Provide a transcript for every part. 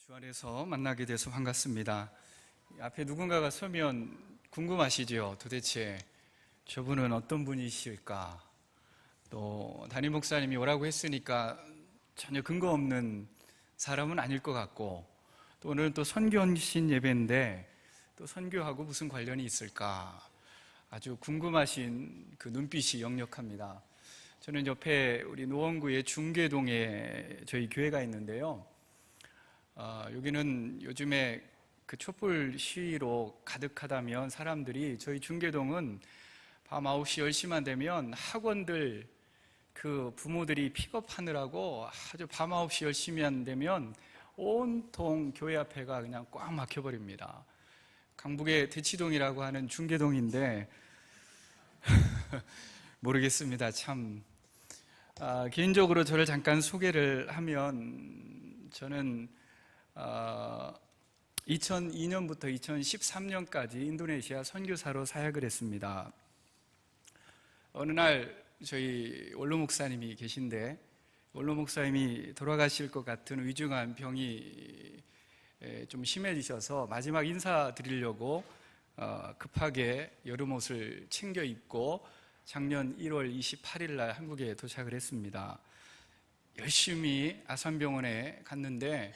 주 안에서 만나게 돼서 반갑습니다. 앞에 누군가가 서면 궁금하시죠? 도대체 저분은 어떤 분이실까? 또 담임 목사님이 오라고 했으니까 전혀 근거 없는 사람은 아닐 것 같고, 또 오늘은 또 선교신 예배인데 또 선교하고 무슨 관련이 있을까? 아주 궁금하신 그 눈빛이 역력합니다. 저는 옆에 우리 노원구의 중계동에 저희 교회가 있는데요. 여기는 요즘에 그 촛불 시위로 가득하다면 사람들이, 저희 중계동은 밤 9시, 10시만 되면 학원들 그 부모들이 픽업하느라고 아주 밤 9시, 10시만 되면 온통 교회 앞에가 그냥 꽉 막혀버립니다. 강북의 대치동이라고 하는 중계동인데 모르겠습니다. 참 개인적으로 저를 잠깐 소개를 하면, 저는 2002년부터 2013년까지 인도네시아 선교사로 사역을 했습니다. 어느 날 저희 원로 목사님이 계신데, 원로 목사님이 돌아가실 것 같은 위중한 병이 좀 심해지셔서 마지막 인사드리려고 급하게 여름옷을 챙겨 입고 작년 1월 28일 날 한국에 도착을 했습니다. 열심히 아산병원에 갔는데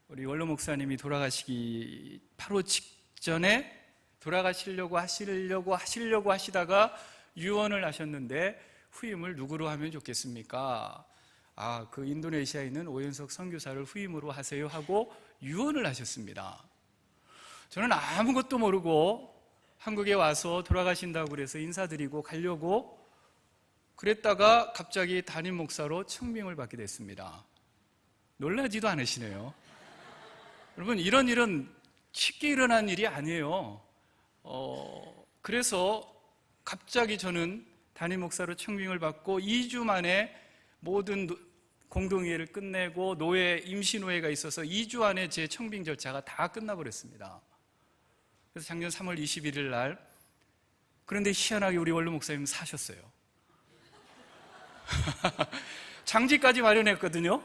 우리 원로 목사님이 돌아가시기 바로 직전에 돌아가시려고 하시다가 유언을 하셨는데, 후임을 누구로 하면 좋겠습니까? 그 인도네시아에 있는 오연석 선교사를 후임으로 하세요 하고 유언을 하셨습니다. 저는 아무것도 모르고 한국에 와서 돌아가신다고 그래서 인사드리고 가려고 그랬다가 갑자기 담임 목사로 청빙을 받게 됐습니다. 놀라지도 않으시네요. 여러분, 이런 일은 쉽게 일어난 일이 아니에요. 그래서 갑자기 저는 담임 목사로 청빙을 받고 2주 만에 모든 공동회의를 끝내고 임시노회가 있어서 2주 안에 제 청빙 절차가 다 끝나버렸습니다. 그래서 작년 3월 21일 날, 그런데 희한하게 우리 원로 목사님 사셨어요. 장지까지 마련했거든요.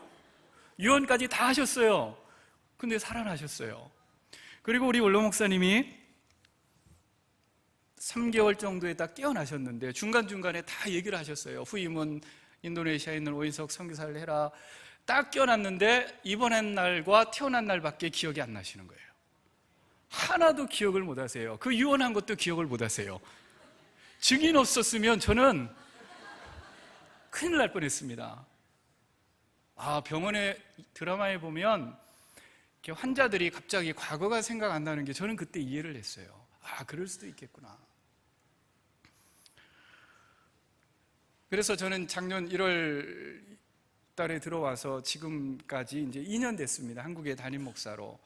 유언까지 다 하셨어요. 근데 살아나셨어요. 그리고 우리 원로 목사님이 3개월 정도에 딱 깨어나셨는데 중간중간에 다 얘기를 하셨어요. 후임은 인도네시아에 있는 오인석 선교사를 해라. 딱 깨어났는데 입원한 날과 태어난 날밖에 기억이 안 나시는 거예요. 하나도 기억을 못 하세요. 그 유언한 것도 기억을 못 하세요. 증인 없었으면 저는 큰일 날 뻔했습니다. 병원에 드라마에 보면 환자들이 갑자기 과거가 생각 안 나는 게, 저는 그때 이해를 했어요. 그럴 수도 있겠구나. 그래서 저는 작년 1월 달에 들어와서 지금까지 이제 2년 됐습니다. 한국의 담임 목사로.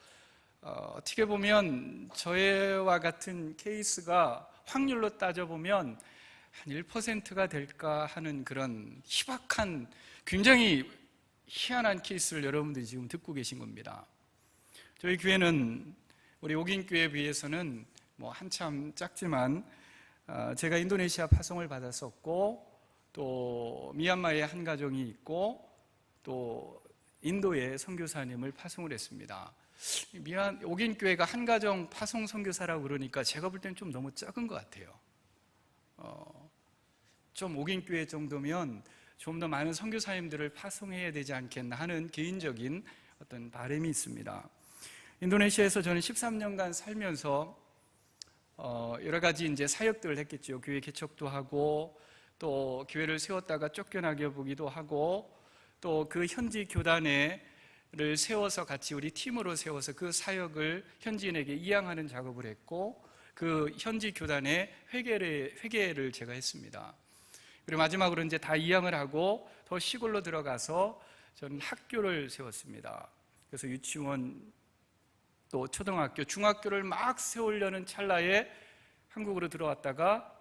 어떻게 보면 저와 같은 케이스가 확률로 따져보면 한 1%가 될까 하는 그런 희박한, 굉장히 희한한 케이스를 여러분들이 지금 듣고 계신 겁니다. 저희 교회는 우리 옥인교회에 비해서는 한참 작지만, 제가 인도네시아 파송을 받았었고, 또 미얀마에 한 가정이 있고, 또 인도에 선교사님을 파송을 했습니다. 옥인교회가 한 가정 파송 선교사라고 그러니까 제가 볼 때는 좀 너무 작은 것 같아요. 좀 옥인교회 정도면 좀 더 많은 선교사님들을 파송해야 되지 않겠나 하는 개인적인 어떤 바람이 있습니다. 인도네시아에서 저는 13년간 살면서 여러 가지 이제 사역들을 했겠죠. 교회 개척도 하고, 또 교회를 세웠다가 쫓겨나게 보기도 하고, 또 그 현지 교단을 세워서 같이 우리 팀으로 세워서 그 사역을 현지인에게 이양하는 작업을 했고, 그 현지 교단의 회계를 제가 했습니다. 그리고 마지막으로 이제 다 이양을 하고 더 시골로 들어가서 저는 학교를 세웠습니다. 그래서 유치원, 또 초등학교, 중학교를 막 세우려는 찰나에 한국으로 들어왔다가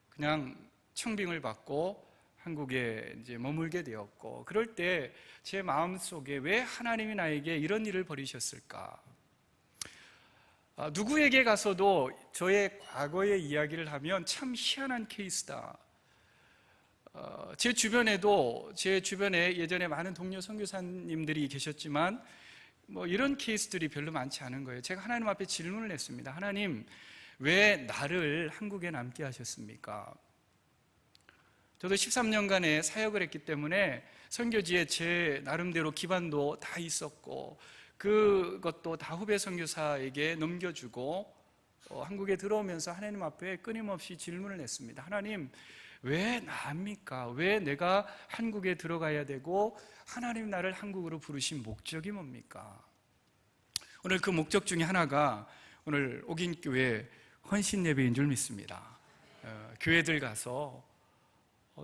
그냥 청빙을 받고 한국에 이제 머물게 되었고, 그럴 때 제 마음속에 왜 하나님이 나에게 이런 일을 벌이셨을까? 누구에게 가서도 저의 과거의 이야기를 하면 참 희한한 케이스다. 제 주변에 예전에 많은 동료 선교사님들이 계셨지만 이런 케이스들이 별로 많지 않은 거예요. 제가 하나님 앞에 질문을 했습니다. 하나님, 왜 나를 한국에 남게 하셨습니까? 저도 13년간의 사역을 했기 때문에 선교지에 제 나름대로 기반도 다 있었고, 그것도 다 후배 선교사에게 넘겨주고, 한국에 들어오면서 하나님 앞에 끊임없이 질문을 했습니다. 하나님, 왜 나입니까? 왜 내가 한국에 들어가야 되고 하나님 나를 한국으로 부르신 목적이 뭡니까? 오늘 그 목적 중에 하나가 오늘 옥인교회 헌신 예배인 줄 믿습니다. 교회들 가서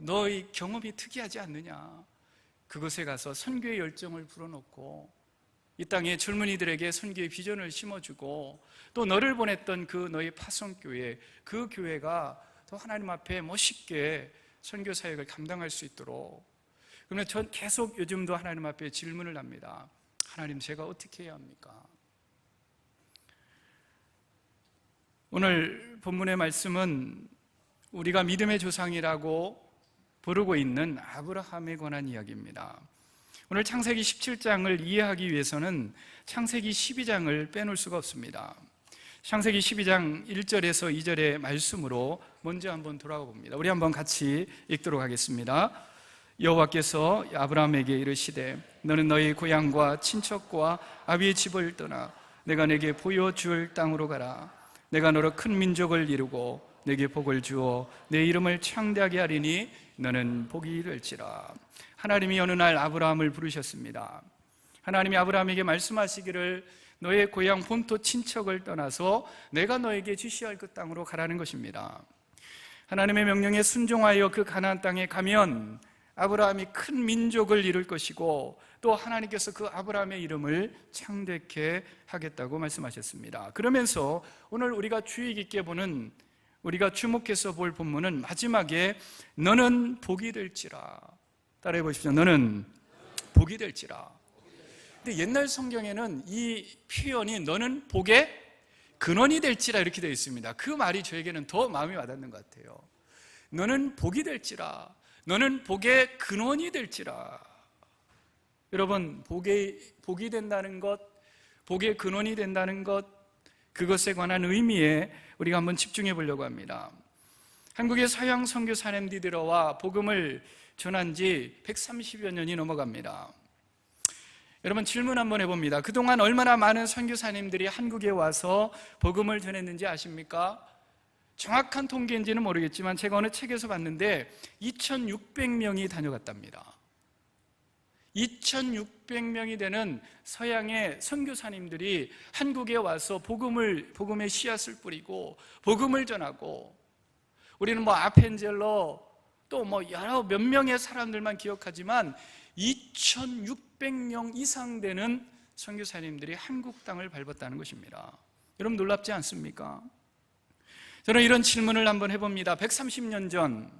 너의 경험이 특이하지 않느냐? 그곳에 가서 선교의 열정을 불어넣고 이 땅의 젊은이들에게 선교의 비전을 심어주고 또 너를 보냈던 그 너의 파송교회, 그 교회가 더 하나님 앞에 멋있게 선교 사역을 감당할 수 있도록. 그러면 전 계속 요즘도 하나님 앞에 질문을 합니다. 하나님, 제가 어떻게 해야 합니까? 오늘 본문의 말씀은 우리가 믿음의 조상이라고 부르고 있는 아브라함에 관한 이야기입니다. 오늘 창세기 17장을 이해하기 위해서는 창세기 12장을 빼놓을 수가 없습니다. 창세기 12장 1절에서 2절의 말씀으로 먼저 한번 돌아가 봅니다. 우리 한번 같이 읽도록 하겠습니다. 여호와께서 아브라함에게 이르시되 너는 너희 고향과 친척과 아비의 집을 떠나 내가 내게 보여줄 땅으로 가라. 내가 너로 큰 민족을 이루고 내게 복을 주어 내 이름을 창대하게 하리니 너는 복이 될지라. 하나님이 어느 날 아브라함을 부르셨습니다. 하나님이 아브라함에게 말씀하시기를 너의 고향 본토 친척을 떠나서 내가 너에게 지시할 그 땅으로 가라는 것입니다. 하나님의 명령에 순종하여 그 가나안 땅에 가면 아브라함이 큰 민족을 이룰 것이고 또 하나님께서 그 아브라함의 이름을 창대케 하겠다고 말씀하셨습니다. 그러면서 오늘 우리가 주의 깊게 보는, 우리가 주목해서 볼 본문은 마지막에 너는 복이 될지라. 따라해 보십시오. 너는 복이 될지라. 근데 옛날 성경에는 이 표현이 너는 복의 근원이 될지라 이렇게 되어 있습니다. 그 말이 저에게는 더 마음이 와닿는 것 같아요. 너는 복이 될지라. 너는 복의 근원이 될지라. 여러분, 복이 된다는 것, 복의 근원이 된다는 것, 그것에 관한 의미에 우리가 한번 집중해 보려고 합니다. 한국의 서양 선교 사람들과 복음을 전한 지 130여 년이 넘어갑니다. 여러분, 질문 한번 해봅니다. 그동안 얼마나 많은 선교사님들이 한국에 와서 복음을 전했는지 아십니까? 정확한 통계인지는 모르겠지만 제가 어느 책에서 봤는데 2600명이 다녀갔답니다. 2600명이 되는 서양의 선교사님들이 한국에 와서 복음의 씨앗을 뿌리고 복음을 전하고, 우리는 아펜젤러 또 여러 몇 명의 사람들만 기억하지만 2600명 이상 되는 선교사님들이 한국 땅을 밟았다는 것입니다. 여러분, 놀랍지 않습니까? 저는 이런 질문을 한번 해봅니다. 130년 전,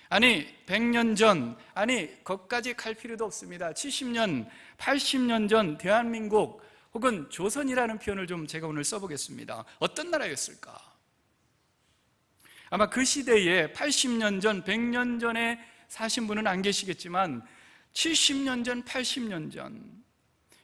아니 100년 전, 아니 거기까지 갈 필요도 없습니다. 70년, 80년 전 대한민국 혹은 조선이라는 표현을 좀 제가 오늘 써보겠습니다. 어떤 나라였을까? 아마 그 시대에 80년 전, 100년 전에 사신 분은 안 계시겠지만 70년 전, 80년 전,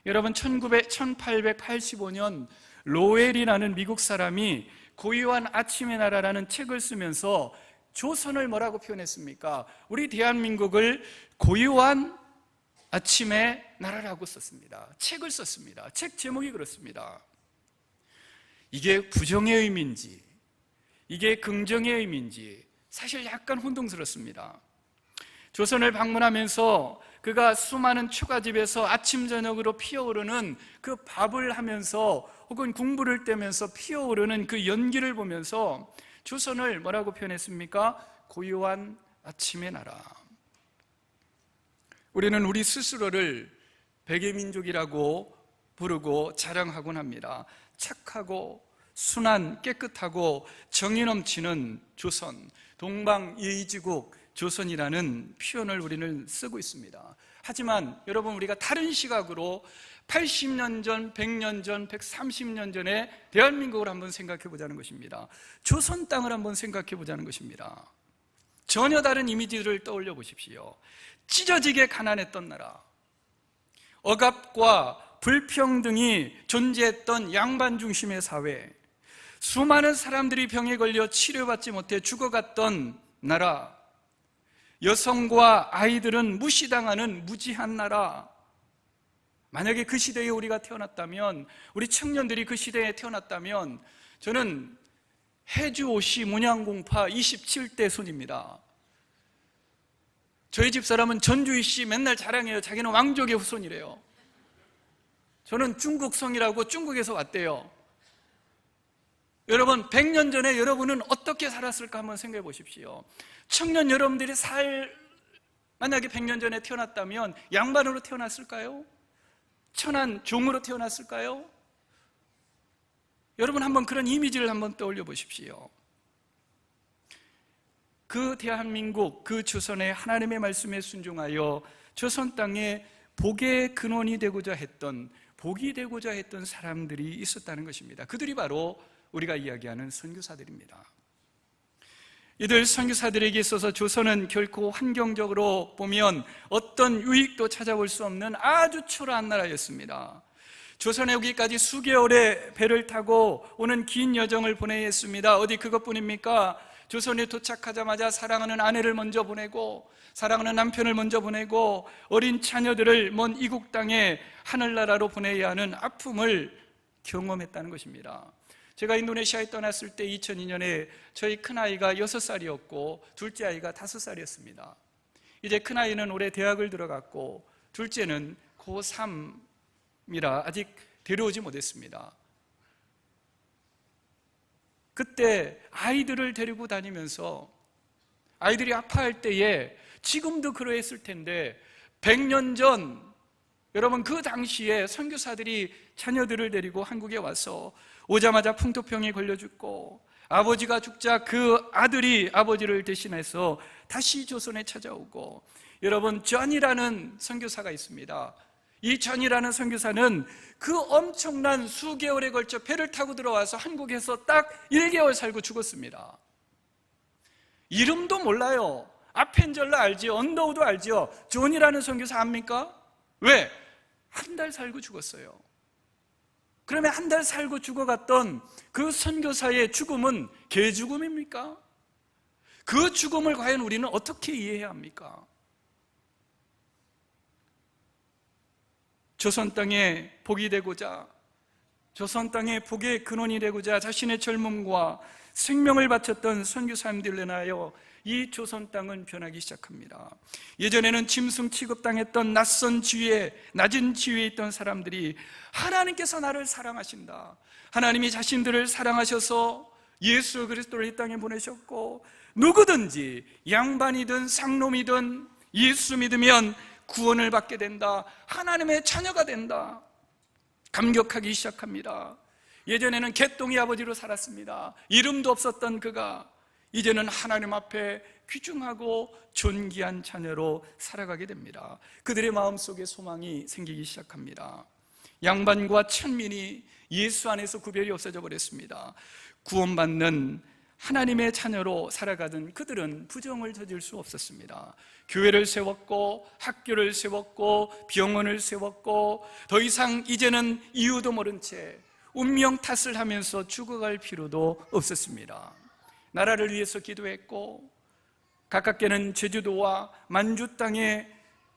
여러분 1885년 로웰이라는 미국 사람이 고요한 아침의 나라라는 책을 쓰면서 조선을 뭐라고 표현했습니까? 우리 대한민국을 고요한 아침의 나라라고 썼습니다. 책을 썼습니다. 책 제목이 그렇습니다. 이게 부정의 의미인지 이게 긍정의 의미인지 사실 약간 혼동스럽습니다. 조선을 방문하면서 그가 수많은 초가집에서 아침 저녁으로 피어오르는 그 밥을 하면서 혹은 공부를 떼면서 피어오르는 그 연기를 보면서 조선을 뭐라고 표현했습니까? 고요한 아침의 나라. 우리는 우리 스스로를 백의 민족이라고 부르고 자랑하곤 합니다. 착하고 순한, 깨끗하고 정의 넘치는 조선, 동방예의지국 조선이라는 표현을 우리는 쓰고 있습니다. 하지만 여러분, 우리가 다른 시각으로 80년 전, 100년 전, 130년 전에 대한민국을 한번 생각해 보자는 것입니다. 조선 땅을 한번 생각해 보자는 것입니다. 전혀 다른 이미지를 떠올려 보십시오. 찢어지게 가난했던 나라, 억압과 불평등이 존재했던 양반 중심의 사회, 수많은 사람들이 병에 걸려 치료받지 못해 죽어갔던 나라, 여성과 아이들은 무시당하는 무지한 나라. 만약에 그 시대에 우리가 태어났다면, 우리 청년들이 그 시대에 태어났다면, 저는 해주오씨 문양공파 27대 손입니다. 저희 집사람은 전주이씨 맨날 자랑해요. 자기는 왕족의 후손이래요. 저는 중국성이라고 중국에서 왔대요. 여러분, 100년 전에 여러분은 어떻게 살았을까 한번 생각해 보십시오. 청년 여러분들이 만약에 100년 전에 태어났다면 양반으로 태어났을까요? 천한 종으로 태어났을까요? 여러분 한번 그런 이미지를 한번 떠올려 보십시오. 그 대한민국, 그 조선의 하나님의 말씀에 순종하여 조선 땅에 복의 근원이 되고자 했던, 복이 되고자 했던 사람들이 있었다는 것입니다. 그들이 바로 우리가 이야기하는 선교사들입니다. 이들 선교사들에게 있어서 조선은 결코 환경적으로 보면 어떤 유익도 찾아볼 수 없는 아주 초라한 나라였습니다. 조선에 오기까지 수개월의 배를 타고 오는 긴 여정을 보내야 했습니다. 어디 그것뿐입니까? 조선에 도착하자마자 사랑하는 아내를 먼저 보내고, 사랑하는 남편을 먼저 보내고, 어린 자녀들을 먼 이국 땅에 하늘나라로 보내야 하는 아픔을 경험했다는 것입니다. 제가 인도네시아에 떠났을 때 2002년에 저희 큰아이가 6살이었고 둘째 아이가 5살이었습니다. 이제 큰아이는 올해 대학을 들어갔고 둘째는 고3이라 아직 데려오지 못했습니다. 그때 아이들을 데리고 다니면서 아이들이 아파할 때에 지금도 그러했을 텐데 100년 전 여러분 그 당시에 선교사들이 자녀들을 데리고 한국에 와서 오자마자 풍토병에 걸려 죽고 아버지가 죽자 그 아들이 아버지를 대신해서 다시 조선에 찾아오고, 여러분 존이라는 선교사가 있습니다. 이 존이라는 선교사는 그 엄청난 수개월에 걸쳐 배를 타고 들어와서 한국에서 딱 1개월 살고 죽었습니다. 이름도 몰라요. 아펜젤러 알지요? 언더우드 알지요? 존이라는 선교사 압니까? 왜? 한 달 살고 죽었어요. 그러면 한 달 살고 죽어갔던 그 선교사의 죽음은 개죽음입니까? 그 죽음을 과연 우리는 어떻게 이해해야 합니까? 조선 땅에 복이 되고자, 조선 땅에 복의 근원이 되고자 자신의 젊음과 생명을 바쳤던 선교사님들로 인하여 이 조선 땅은 변하기 시작합니다. 예전에는 짐승 취급당했던 낯선 지위에, 낮은 지위에 있던 사람들이 하나님께서 나를 사랑하신다, 하나님이 자신들을 사랑하셔서 예수 그리스도를 이 땅에 보내셨고 누구든지 양반이든 상놈이든 예수 믿으면 구원을 받게 된다, 하나님의 자녀가 된다, 감격하기 시작합니다. 예전에는 개똥이 아버지로 살았습니다. 이름도 없었던 그가 이제는 하나님 앞에 귀중하고 존귀한 자녀로 살아가게 됩니다. 그들의 마음속에 소망이 생기기 시작합니다. 양반과 천민이 예수 안에서 구별이 없어져 버렸습니다. 구원받는 하나님의 자녀로 살아가던 그들은 부정을 저질 수 없었습니다. 교회를 세웠고 학교를 세웠고 병원을 세웠고 더 이상 이제는 이유도 모른 채 운명 탓을 하면서 죽어갈 필요도 없었습니다. 나라를 위해서 기도했고 가깝게는 제주도와 만주 땅에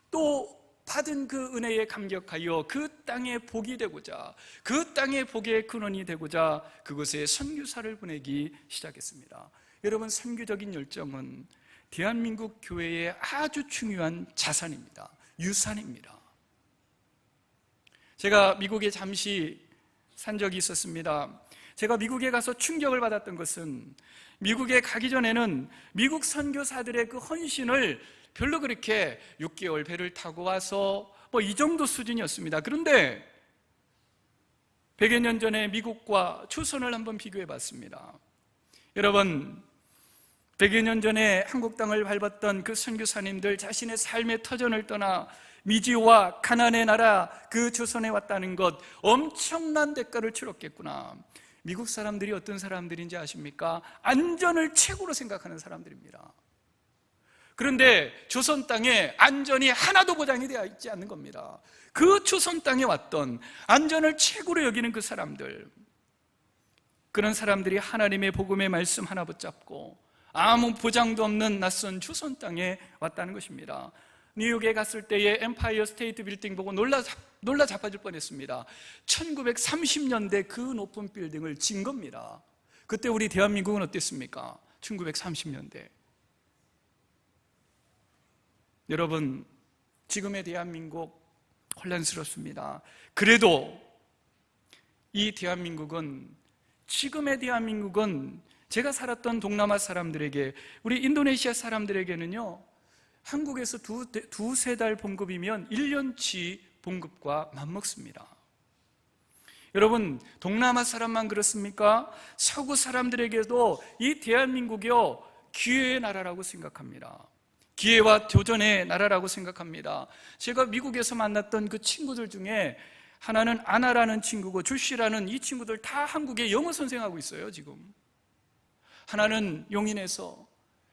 또 받은 그 은혜에 감격하여 그 땅에 복이 되고자, 그 땅에 복의 근원이 되고자 그곳에 선교사를 보내기 시작했습니다. 여러분, 선교적인 열정은 대한민국 교회의 아주 중요한 자산입니다. 유산입니다. 제가 미국에 잠시 산 적이 있었습니다. 제가 미국에 가서 충격을 받았던 것은 미국에 가기 전에는 미국 선교사들의 그 헌신을 별로 그렇게 6개월 배를 타고 와서 이 정도 수준이었습니다. 그런데 100여 년 전에 미국과 조선을 한번 비교해 봤습니다. 여러분, 100여 년 전에 한국 땅을 밟았던 그 선교사님들 자신의 삶의 터전을 떠나 미지와 가나안의 나라 그 조선에 왔다는 것, 엄청난 대가를 치렀겠구나. 미국 사람들이 어떤 사람들인지 아십니까? 안전을 최고로 생각하는 사람들입니다. 그런데 조선 땅에 안전이 하나도 보장이 되어 있지 않는 겁니다. 그 조선 땅에 왔던 안전을 최고로 여기는 그 사람들, 그런 사람들이 하나님의 복음의 말씀 하나 붙잡고 아무 보장도 없는 낯선 조선 땅에 왔다는 것입니다. 뉴욕에 갔을 때에 엠파이어 스테이트 빌딩 보고 놀라 자빠질 뻔했습니다. 1930년대 그 높은 빌딩을 진 겁니다. 그때 우리 대한민국은 어땠습니까? 1930년대. 여러분, 지금의 대한민국 혼란스럽습니다. 그래도 이 대한민국은, 지금의 대한민국은 제가 살았던 동남아 사람들에게, 우리 인도네시아 사람들에게는요, 한국에서 두세 달 봉급이면 1년치 봉급과 맞먹습니다. 여러분, 동남아 사람만 그렇습니까? 서구 사람들에게도 이 대한민국이요, 기회의 나라라고 생각합니다. 기회와 도전의 나라라고 생각합니다. 제가 미국에서 만났던 그 친구들 중에 하나는 아나라는 친구고 조시라는 이 친구들 다 한국에 영어 선생하고 있어요, 지금. 하나는 용인에서,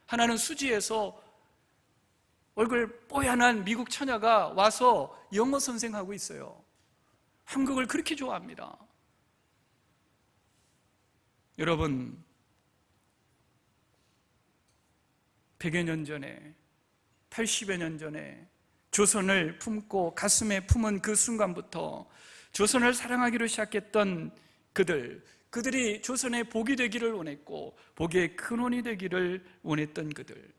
하나는 수지에서 얼굴 뽀얀한 미국 처녀가 와서 영어 선생하고 있어요. 한국을 그렇게 좋아합니다. 여러분, 100여 년 전에, 80여 년 전에 조선을 품고 가슴에 품은 그 순간부터 조선을 사랑하기로 시작했던 그들이 조선의 복이 되기를 원했고 복의 근원이 되기를 원했던 그들,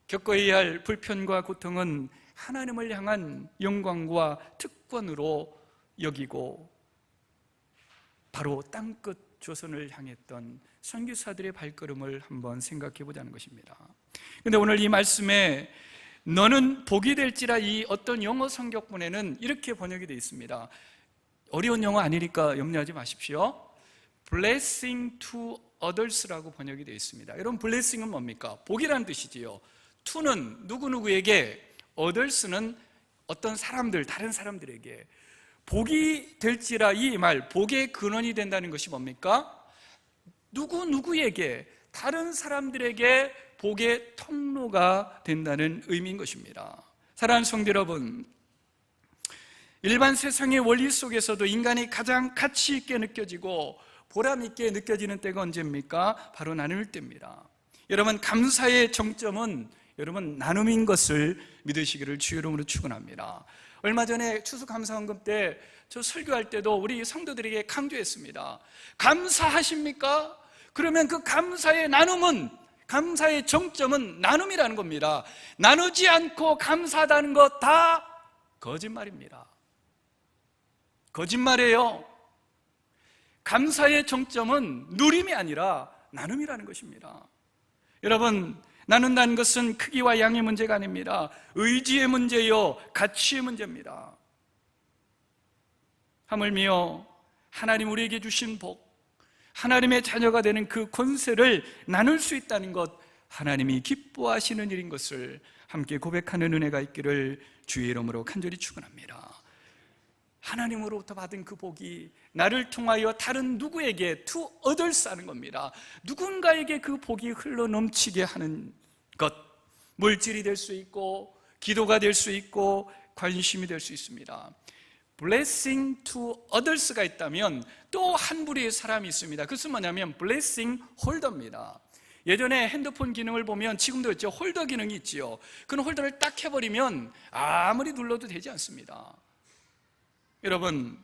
겪어야 할 불편과 고통은 하나님을 향한 영광과 특권으로 여기고 바로 땅끝 조선을 향했던 선교사들의 발걸음을 한번 생각해 보자는 것입니다. 그런데 오늘 이 말씀에 너는 복이 될지라, 이 어떤 영어 성격본에는 이렇게 번역이 되어 있습니다. 어려운 영어 아니니까 염려하지 마십시오. Blessing to others라고 번역이 되어 있습니다. 여러분, blessing은 뭡니까? 복이라는 뜻이지요. to는 누구누구에게, others는 어떤 사람들, 다른 사람들에게. 복이 될지라, 이 말, 복의 근원이 된다는 것이 뭡니까? 누구누구에게, 다른 사람들에게 복의 통로가 된다는 의미인 것입니다. 사랑하는 성도 여러분, 일반 세상의 원리 속에서도 인간이 가장 가치 있게 느껴지고 보람 있게 느껴지는 때가 언제입니까? 바로 나눌 때입니다. 여러분, 감사의 정점은 여러분 나눔인 것을 믿으시기를 주의 이름으로 축원합니다. 얼마 전에 추수감사헌금 때 저 설교할 때도 우리 성도들에게 강조했습니다. 감사하십니까? 그러면 그 감사의 나눔은, 감사의 정점은 나눔이라는 겁니다. 나누지 않고 감사하다는 것 다 거짓말입니다. 거짓말이에요. 감사의 정점은 누림이 아니라 나눔이라는 것입니다. 여러분, 나눈다는 것은 크기와 양의 문제가 아닙니다. 의지의 문제요, 가치의 문제입니다. 하물며 하나님 우리에게 주신 복, 하나님의 자녀가 되는 그 권세를 나눌 수 있다는 것, 하나님이 기뻐하시는 일인 것을 함께 고백하는 은혜가 있기를 주의 이름으로 간절히 축원합니다. 하나님으로부터 받은 그 복이 나를 통하여 다른 누구에게, to others 하는 겁니다. 누군가에게 그 복이 흘러 넘치게 하는 것, 물질이 될 수 있고 기도가 될 수 있고 관심이 될 수 있습니다. blessing to others가 있다면 또 한 부류의 사람이 있습니다. 그것은 뭐냐면 blessing holder입니다. 예전에 핸드폰 기능을 보면, 지금도 있죠, 홀더 기능이 있지요. 그 홀더를 딱 해버리면 아무리 눌러도 되지 않습니다. 여러분,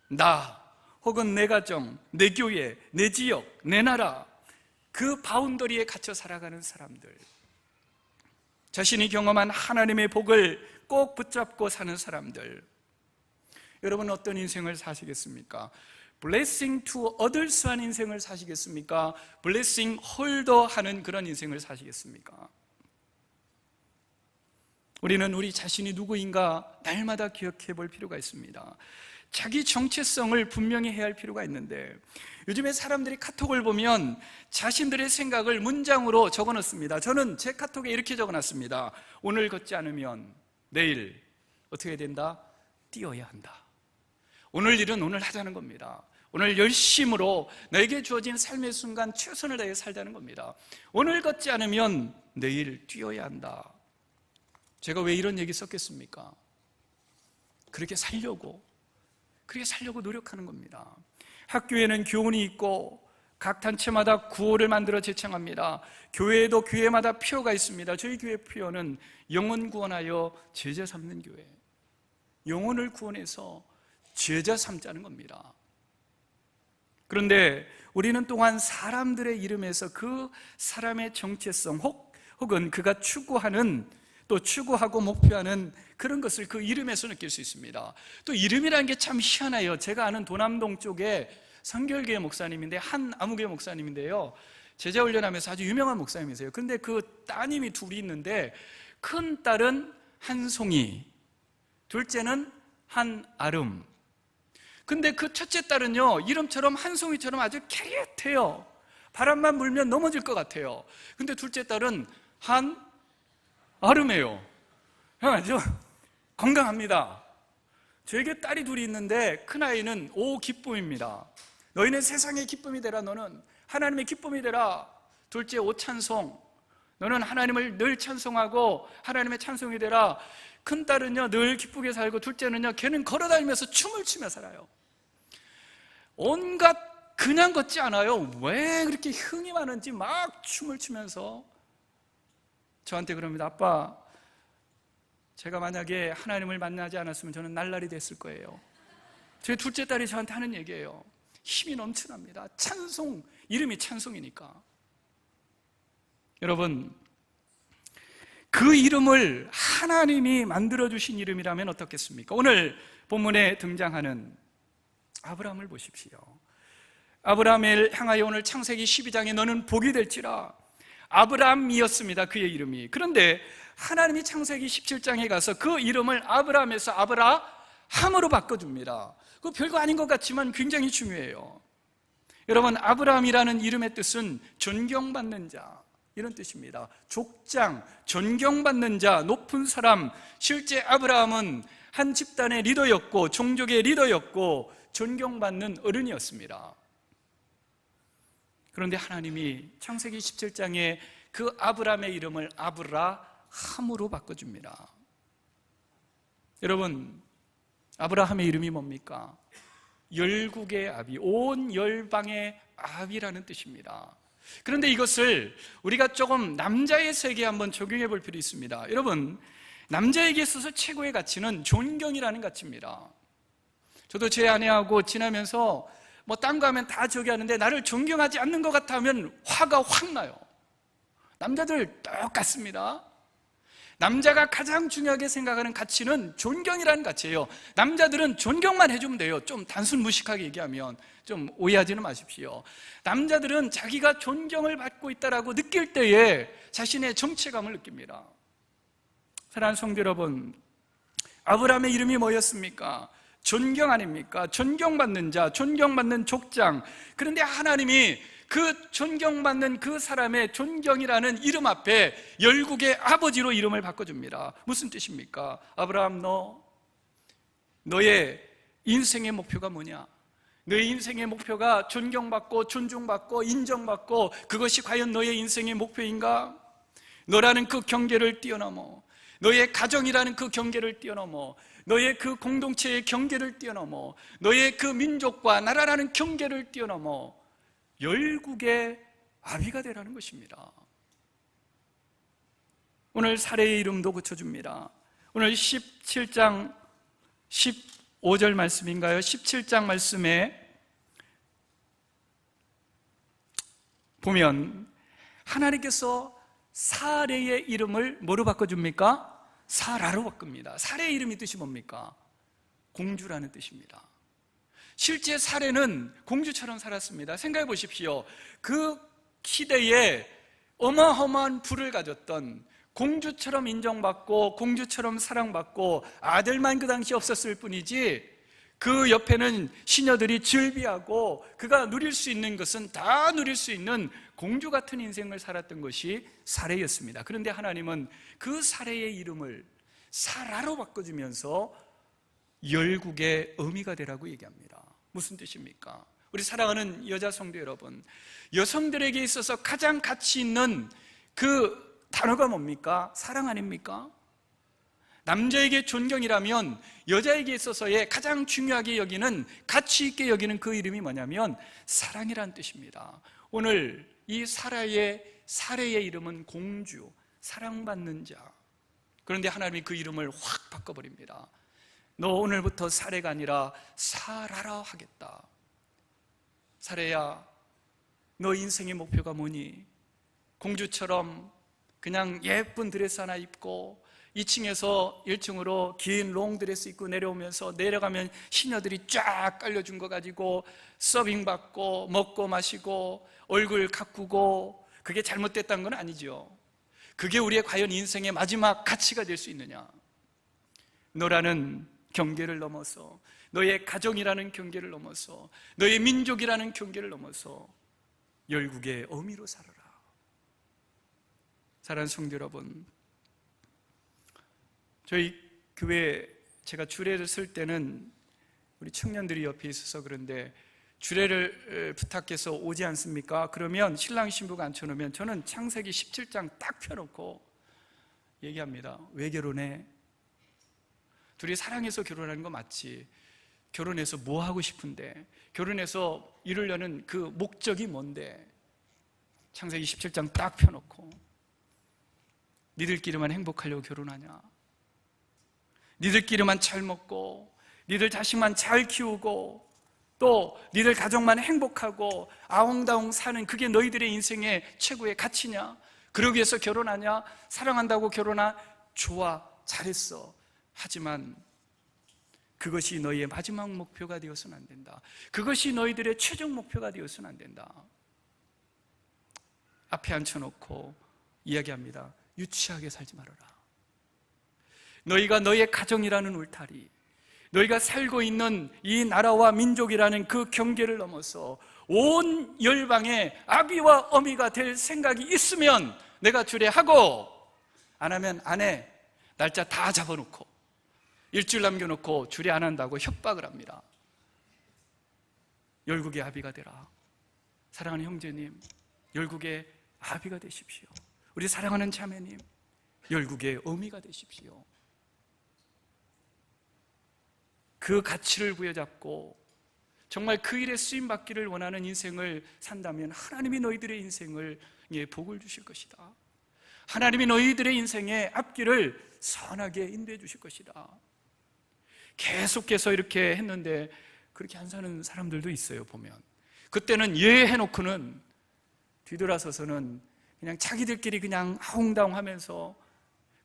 나 혹은 내 가정, 내 교회, 내 지역, 내 나라, 그 바운더리에 갇혀 살아가는 사람들, 자신이 경험한 하나님의 복을 꼭 붙잡고 사는 사람들, 여러분 어떤 인생을 사시겠습니까? 블레싱 투 어덜스 한 인생을 사시겠습니까? 블레싱 홀더 하는 그런 인생을 사시겠습니까? 우리는 우리 자신이 누구인가 날마다 기억해 볼 필요가 있습니다. 자기 정체성을 분명히 해야 할 필요가 있는데, 요즘에 사람들이 카톡을 보면 자신들의 생각을 문장으로 적어놓습니다. 저는 제 카톡에 이렇게 적어놨습니다. 오늘 걷지 않으면 내일 어떻게 된다? 뛰어야 한다. 오늘 일은 오늘 하자는 겁니다. 오늘 열심으로 너에게 주어진 삶의 순간 최선을 다해 살자는 겁니다. 오늘 걷지 않으면 내일 뛰어야 한다. 제가 왜 이런 얘기 썼겠습니까? 그렇게 살려고 노력하는 겁니다. 학교에는 교훈이 있고 각 단체마다 구호를 만들어 제창합니다. 교회에도 교회마다 표어가 있습니다. 저희 교회 표어는 영혼 구원하여 제자 삼는 교회. 영혼을 구원해서 제자 삼자는 겁니다. 그런데 우리는 또한 사람들의 이름에서 그 사람의 정체성 혹은 그가 추구하고 목표하는 그런 것을 그 이름에서 느낄 수 있습니다. 또 이름이라는 게 참 희한해요. 제가 아는 도남동 쪽에 성결교회 목사님인데 한 아무개 목사님인데요, 제자 훈련하면서 아주 유명한 목사님이세요. 근데 그 따님이 둘이 있는데 큰 딸은 한송이, 둘째는 한아름. 근데 그 첫째 딸은요, 이름처럼 한송이처럼 아주 캐릭해요. 바람만 불면 넘어질 것 같아요. 근데 둘째 딸은 한아름이에요. 아주 건강합니다. 저에게 딸이 둘이 있는데 큰아이는 오기쁨입니다. 너희는 세상의 기쁨이 되라. 너는 하나님의 기쁨이 되라. 둘째 오찬송, 너는 하나님을 늘 찬송하고 하나님의 찬송이 되라. 큰딸은요 늘 기쁘게 살고, 둘째는요 걔는 걸어다니면서 춤을 추며 살아요. 온갖 그냥 걷지 않아요. 왜 그렇게 흥이 많은지 막 춤을 추면서 저한테 그럽니다. 아빠, 제가 만약에 하나님을 만나지 않았으면 저는 날라리 됐을 거예요. 제 둘째 딸이 저한테 하는 얘기예요. 힘이 넘쳐납니다. 찬송, 이름이 찬송이니까. 여러분, 그 이름을 하나님이 만들어주신 이름이라면 어떻겠습니까? 오늘 본문에 등장하는 아브라함을 보십시오. 아브라함을 향하여 오늘 창세기 12장에 너는 복이 될지라, 아브라함이었습니다. 그의 이름이. 그런데 하나님이 창세기 17장에 가서 그 이름을 아브라함에서 아브라함으로 바꿔줍니다. 그 별거 아닌 것 같지만 굉장히 중요해요. 여러분, 아브라함이라는 이름의 뜻은 존경받는 자, 이런 뜻입니다. 족장, 존경받는 자, 높은 사람. 실제 아브라함은 한 집단의 리더였고 종족의 리더였고 존경받는 어른이었습니다. 그런데 하나님이 창세기 17장에 그 아브라함의 이름을 아브라함으로 바꿔줍니다. 여러분, 아브라함의 이름이 뭡니까? 열국의 아비, 온 열방의 아비라는 뜻입니다. 그런데 이것을 우리가 조금 남자의 세계에 한번 적용해 볼 필요 있습니다. 여러분, 남자에게 있어서 최고의 가치는 존경이라는 가치입니다. 저도 제 아내하고 지나면서 딴 거 하면 다 저기 하는데 나를 존경하지 않는 것 같아 하면 화가 확 나요. 남자들 똑같습니다. 남자가 가장 중요하게 생각하는 가치는 존경이라는 가치예요. 남자들은 존경만 해주면 돼요. 좀 단순 무식하게 얘기하면 좀 오해하지는 마십시오. 남자들은 자기가 존경을 받고 있다라고 느낄 때에 자신의 정체감을 느낍니다. 사랑하는 성도 여러분, 아브라함의 이름이 뭐였습니까? 존경 아닙니까? 존경받는 자, 존경받는 족장. 그런데 하나님이 그 존경받는 그 사람의 존경이라는 이름 앞에 열국의 아버지로 이름을 바꿔줍니다. 무슨 뜻입니까? 아브라함, 너의 인생의 목표가 뭐냐? 너의 인생의 목표가 존경받고 존중받고 인정받고 그것이 과연 너의 인생의 목표인가? 너라는 그 경계를 뛰어넘어, 너의 가정이라는 그 경계를 뛰어넘어, 너의 그 공동체의 경계를 뛰어넘어, 너의 그 민족과 나라라는 경계를 뛰어넘어 열국의 아비가 되라는 것입니다. 오늘 사례의 이름도 고쳐줍니다. 오늘 17장 15절 말씀인가요? 17장 말씀에 보면 하나님께서 사례의 이름을 뭐로 바꿔줍니까? 사라로 바꿉니다. 사례의 이름이 뜻이 뭡니까? 공주라는 뜻입니다. 실제 사례는 공주처럼 살았습니다. 생각해 보십시오. 그 시대에 어마어마한 부를 가졌던, 공주처럼 인정받고 공주처럼 사랑받고 아들만 그 당시 없었을 뿐이지 그 옆에는 시녀들이 즐비하고 그가 누릴 수 있는 것은 다 누릴 수 있는 공주 같은 인생을 살았던 것이 사례였습니다. 그런데 하나님은 그 사례의 이름을 사라로 바꿔주면서 열국의 어미가 되라고 얘기합니다. 무슨 뜻입니까? 우리 사랑하는 여자 성도 여러분, 여성들에게 있어서 가장 가치 있는 그 단어가 뭡니까? 사랑 아닙니까? 남자에게 존경이라면 여자에게 있어서의 가장 중요하게 여기는, 가치 있게 여기는 그 이름이 뭐냐면 사랑이란 뜻입니다. 오늘 이 사라의 이름은 공주, 사랑받는 자. 그런데 하나님이 그 이름을 확 바꿔버립니다. 너 오늘부터 사례가 아니라 사라라 하겠다. 사례야, 너 인생의 목표가 뭐니? 공주처럼 그냥 예쁜 드레스 하나 입고 2층에서 1층으로 긴 롱드레스 입고 내려오면서, 내려가면 시녀들이 쫙 깔려준 거 가지고 서빙 받고 먹고 마시고 얼굴 가꾸고, 그게 잘못됐다는 건 아니죠. 그게 우리의 과연 인생의 마지막 가치가 될 수 있느냐? 너라는 경계를 넘어서, 너의 가정이라는 경계를 넘어서, 너의 민족이라는 경계를 넘어서 열국의 어미로 살아라. 사랑하는 성도 여러분, 저희 교회 제가 주례를 쓸 때는 우리 청년들이 옆에 있어서 그런데, 주례를 부탁해서 오지 않습니까? 그러면 신랑 신부가 앉혀놓으면 저는 창세기 17장 딱 펴놓고 얘기합니다. 왜 결혼해? 둘이 사랑해서 결혼하는 거 맞지? 결혼해서 뭐 하고 싶은데? 결혼해서 이루려는 그 목적이 뭔데? 창세기 17장 딱 펴놓고, 니들끼리만 행복하려고 결혼하냐? 니들끼리만 잘 먹고 니들 자식만 잘 키우고 또 니들 가정만 행복하고 아웅다웅 사는 그게 너희들의 인생의 최고의 가치냐? 그러기 위해서 결혼하냐? 사랑한다고 결혼하? 좋아, 잘했어. 하지만 그것이 너희의 마지막 목표가 되어서는 안 된다. 그것이 너희들의 최종 목표가 되어서는 안 된다. 앞에 앉혀놓고 이야기합니다. 유치하게 살지 말아라. 너희가 너희의 가정이라는 울타리, 너희가 살고 있는 이 나라와 민족이라는 그 경계를 넘어서 온 열방의 아비와 어미가 될 생각이 있으면 내가 주례하고, 안 하면 안 해. 날짜 다 잡아놓고 일주일 남겨놓고 주례 안 한다고 협박을 합니다. 열국의 아비가 되라. 사랑하는 형제님, 열국의 아비가 되십시오. 우리 사랑하는 자매님, 열국의 어미가 되십시오. 그 가치를 부여잡고 정말 그 일에 쓰임받기를 원하는 인생을 산다면 하나님이 너희들의 인생을 복을 주실 것이다. 하나님이 너희들의 인생의 앞길을 선하게 인도해 주실 것이다. 계속해서 이렇게 했는데 그렇게 안 사는 사람들도 있어요. 보면 그때는 예 해놓고는 뒤돌아서서는 그냥 자기들끼리 그냥 아웅다웅 하면서,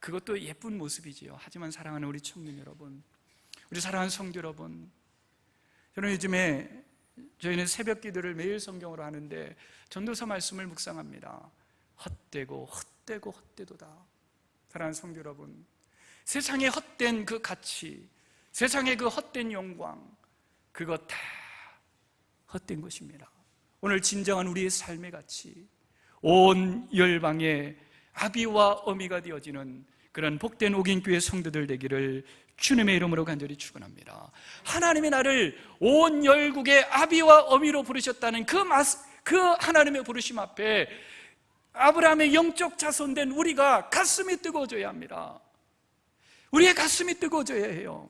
그것도 예쁜 모습이지요. 하지만 사랑하는 우리 청년 여러분, 우리 사랑하는 성도 여러분, 저는 요즘에 저희는 새벽 기도를 매일 성경으로 하는데 전도서 말씀을 묵상합니다. 헛되고 헛되고 헛되도다. 사랑하는 성도 여러분, 세상의 헛된 그 가치, 세상의 그 헛된 영광, 그거 다 헛된 것입니다. 오늘 진정한 우리의 삶의 가치, 온 열방의 아비와 어미가 되어지는 그런 복된 옥인교회 성도들 되기를 주님의 이름으로 간절히 축원합니다. 하나님이 나를 온 열국의 아비와 어미로 부르셨다는 그 하나님의 부르심 앞에 아브라함의 영적 자손된 우리가 가슴이 뜨거워져야 합니다. 우리의 가슴이 뜨거워져야 해요.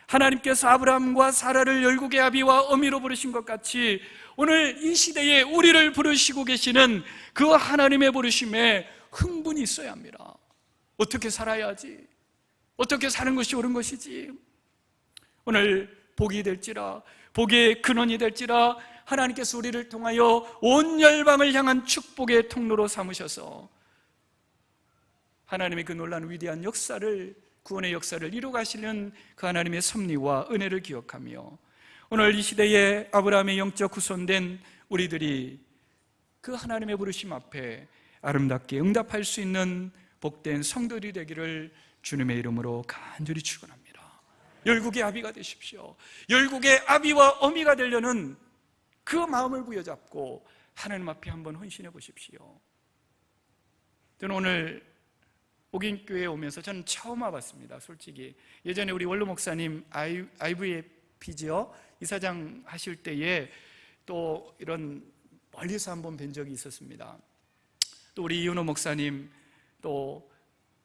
하나님께서 아브라함과 사라를 열국의 아비와 어미로 부르신 것 같이 오늘 이 시대에 우리를 부르시고 계시는 그 하나님의 부르심에 흥분이 있어야 합니다. 어떻게 살아야 하지? 어떻게 사는 것이 옳은 것이지? 오늘 복이 될지라, 복의 근원이 될지라, 하나님께서 우리를 통하여 온 열방을 향한 축복의 통로로 삼으셔서 하나님의 그 놀라운 위대한 역사를, 구원의 역사를 이루가시는 그 하나님의 섭리와 은혜를 기억하며 오늘 이 시대에 아브라함의 영적 후손된 우리들이 그 하나님의 부르심 앞에 아름답게 응답할 수 있는 복된 성도들이 되기를 주님의 이름으로 간절히 축원합니다. 열국의 아비가 되십시오. 열국의 아비와 어미가 되려는 그 마음을 부여잡고 하나님 앞에 한번 헌신해 보십시오. 저는 오늘 옥인교회에 오면서 저는 처음 와봤습니다. 솔직히 예전에 우리 원로 목사님 IVF죠, 이사장 하실 때에 또 이런 멀리서 한번 뵌 적이 있었습니다. 또 우리 이윤호 목사님 또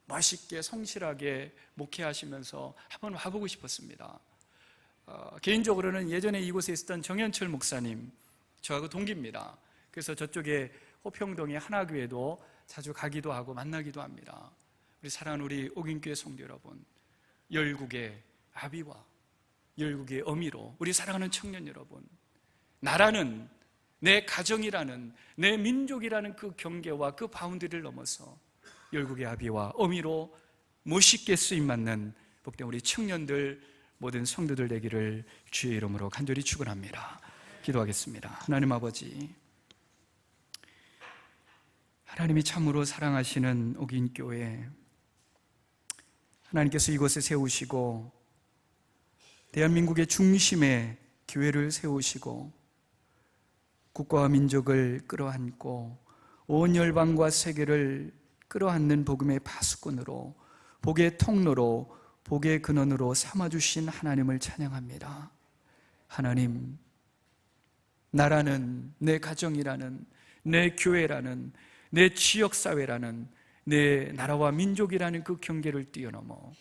멋있게 성실하게 목회하시면서 한번 와보고 싶었습니다. 개인적으로는 예전에 이곳에 있었던 정현철 목사님, 저하고 동기입니다. 그래서 저쪽에 호평동의 하나교회도 자주 가기도 하고 만나기도 합니다. 우리 사랑하는 우리 옥인교회 성도 여러분, 열국의 아비와 열국의 어미로 우리 사랑하는 청년 여러분, 나라는, 내 가정이라는, 내 민족이라는 그 경계와 그 바운드리를 넘어서 열국의 아비와 어미로 멋있게 쓰임받는 복된 우리 청년들, 모든 성도들 되기를 주의 이름으로 간절히 축원합니다. 기도하겠습니다. 하나님 아버지, 하나님이 참으로 사랑하시는 옥인교회, 하나님께서 이곳에 세우시고 대한민국의 중심에 교회를 세우시고 국가와 민족을 끌어안고 온 열방과 세계를 끌어안는 복음의 파수꾼으로, 복의 통로로, 복의 근원으로 삼아주신 하나님을 찬양합니다. 하나님, 나라는, 내 가정이라는, 내 교회라는, 내 지역사회라는, 내 나라와 민족이라는 그 경계를 뛰어넘어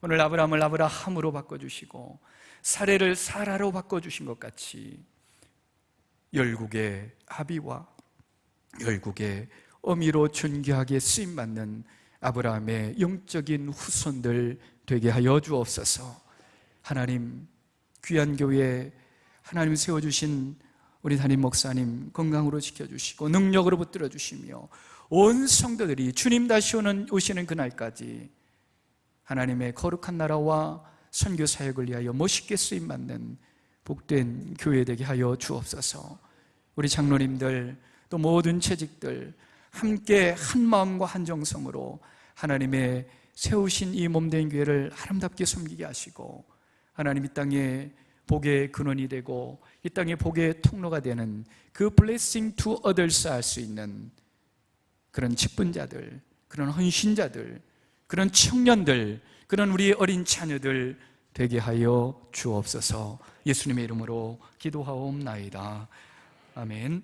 오늘 아브라함을 아브라함으로 바꿔주시고 사례를 사라로 바꿔주신 것 같이 열국의 아비와 열국의 어미로 존귀하게 쓰임받는 아브라함의 영적인 후손들 되게 하여 주옵소서. 하나님, 귀한 교회 하나님 세워주신 우리 담임 목사님 건강으로 지켜주시고 능력으로 붙들어 주시며 온 성도들이 주님 다시 오시는 그날까지 하나님의 거룩한 나라와 선교 사역을 위하여 멋있게 쓰임받는 복된 교회 되게 하여 주옵소서. 우리 장로님들 또 모든 채직들 함께 한 마음과 한 정성으로 하나님의 세우신 이 몸된 교회를 아름답게 섬기게 하시고 하나님 이 땅에 복의 근원이 되고 이 땅에 복의 통로가 되는 그 blessing to others 할 수 있는 그런 직분자들, 그런 헌신자들, 그런 청년들, 그런 우리 어린 자녀들 되게 하여 주옵소서. 예수님의 이름으로 기도하옵나이다. 아멘.